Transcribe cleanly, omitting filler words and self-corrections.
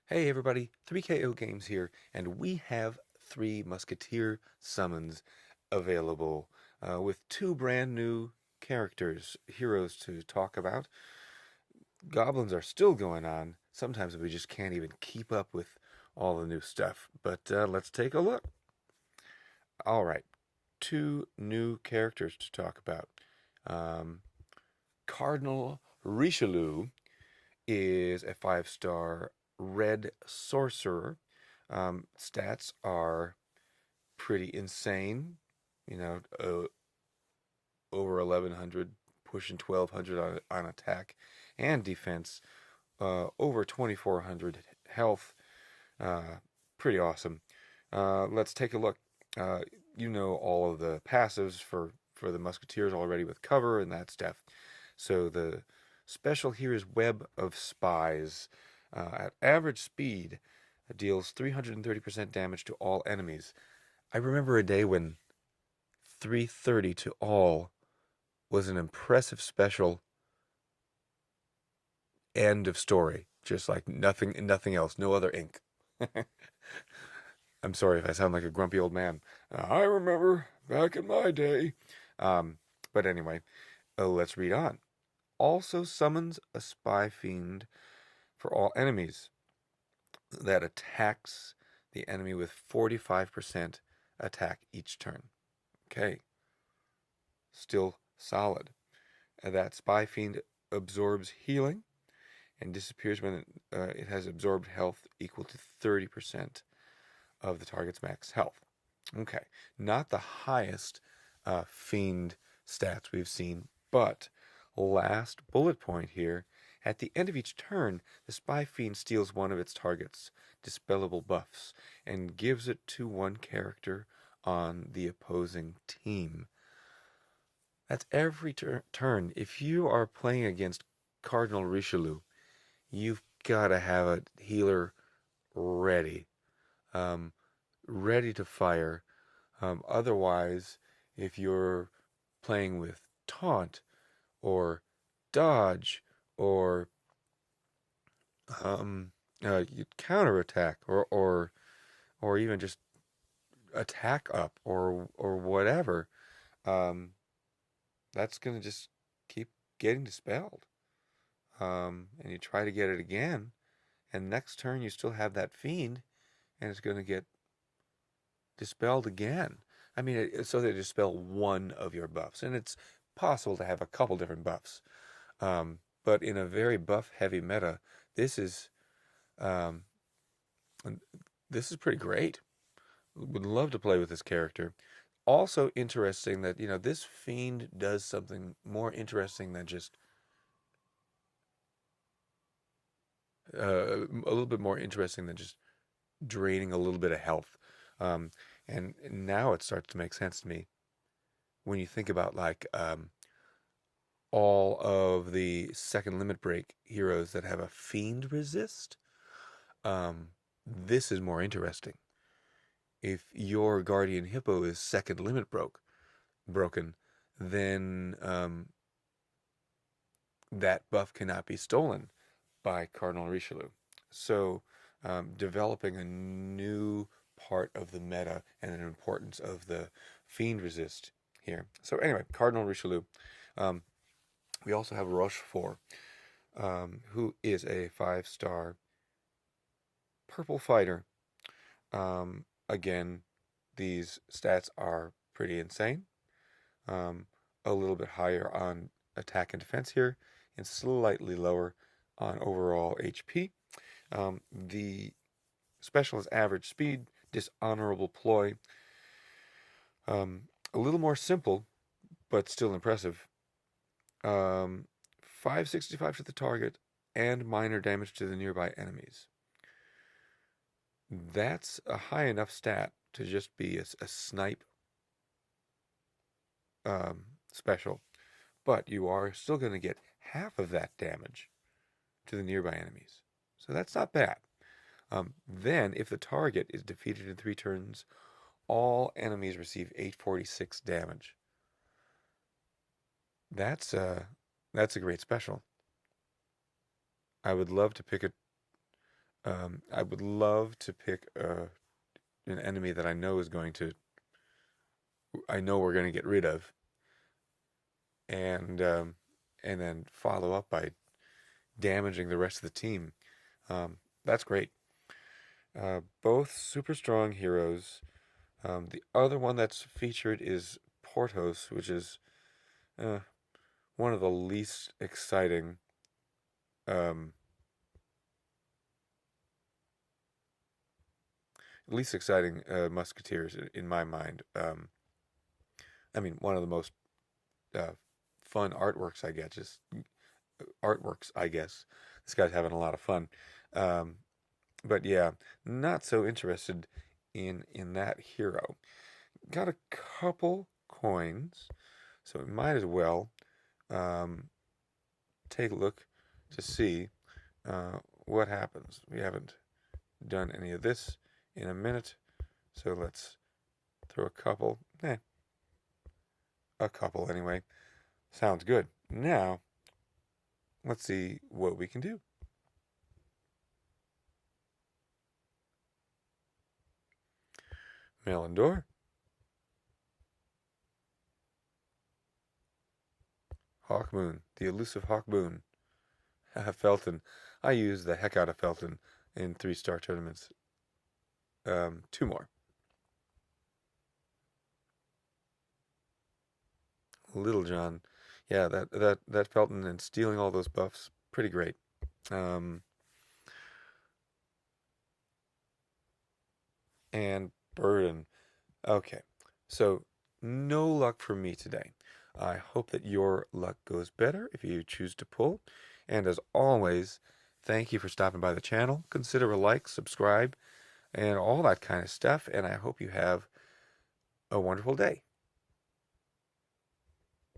Hey everybody, 3KO Games here, and we have three Musketeer summons available with two brand new heroes to talk about. Goblins are still going on. Sometimes we just can't even keep up with all the new stuff, but let's take a look. All right, two new characters to talk about. Um, Cardinal Richelieu is a 5-star red sorcerer. Stats are pretty insane. You know, over 1100, pushing 1200 on attack and defense. Over 2400 health. Uh, Pretty awesome. Let's take a look. Uh, you know all of the passives for the Musketeers already with cover and that stuff. So the special here is Web of Spies. At average speed, deals 330% damage to all enemies. I remember a day when 330 to all was an impressive special. End of story. Just like nothing else, no other ink. I'm sorry if I sound like a grumpy old man. I remember back in my day. Um, but anyway, let's read on. Also summons a spy fiend for all enemies that attacks the enemy with 45% attack each turn. Okay, still solid. That spy fiend absorbs healing and disappears when it has absorbed health equal to 30% of the target's max health. Okay, not the highest fiend stats we've seen, but last bullet point here. At the end of each turn, the spy fiend steals one of its target's dispellable buffs and gives it to one character on the opposing team. That's every turn. If you are playing against Cardinal Richelieu, you've got to have a healer ready, um, ready to fire. Otherwise, if you're playing with taunt or dodge or counterattack or even just attack up or whatever, um, that's gonna just keep getting dispelled. And you try to get it again, and next turn you still have that fiend, and it's gonna get dispelled again. I mean, so they dispel one of your buffs, and it's possible to have a couple different buffs. But in a very buff-heavy meta, this is um, this is pretty great. Would love to play with this character. Also interesting that this fiend does something more interesting than just a little bit more interesting than just draining a little bit of health. Um, and now it starts to make sense to me when you think about like all of the second limit break heroes that have a fiend resist. Um, this is more interesting. If your guardian hippo is second limit broken, then that buff cannot be stolen by Cardinal Richelieu. So developing a new part of the meta and an importance of the fiend resist here. So anyway, Cardinal Richelieu. Um, we also have Rochefort, who is a 5-star purple fighter. Again, these stats are pretty insane. Um, a little bit higher on attack and defense here, and slightly lower on overall HP. The special is average speed, dishonorable ploy. A little more simple, but still impressive. 565 to the target and minor damage to the nearby enemies. That's a high enough stat to just be a snipe special, but you are still going to get half of that damage to the nearby enemies. So that's not bad. Then, if the target is defeated in 3 turns, all enemies receive 846 damage. That's a great special. I would love to pick I would love to pick an enemy that I know we're going to get rid of, and and then follow up by damaging the rest of the team. That's great. Both super strong heroes. The other one that's featured is Porthos, which is uh, one of the um, least exciting musketeers in my mind. I mean, one of the most uh, fun artworks, I guess. This guy's having a lot of fun. Um, but yeah, not so interested in that hero. Got a couple coins, so we might as well um, take a look to see what happens. We haven't done any of this in a minute, so let's throw a couple anyway. Sounds good. Now, let's see what we can do. Melon door. Hawk Moon, the elusive Hawk Moon. Felton. I used the heck out of Felton in 3-star tournaments. Two more. Little John. Yeah, that Felton and stealing all those buffs, pretty great. Um, and Burden. Okay, so no luck for me today. I hope that your luck goes better if you choose to pull. And as always, thank you for stopping by the channel. Consider a like, subscribe, and all that kind of stuff. And I hope you have a wonderful day.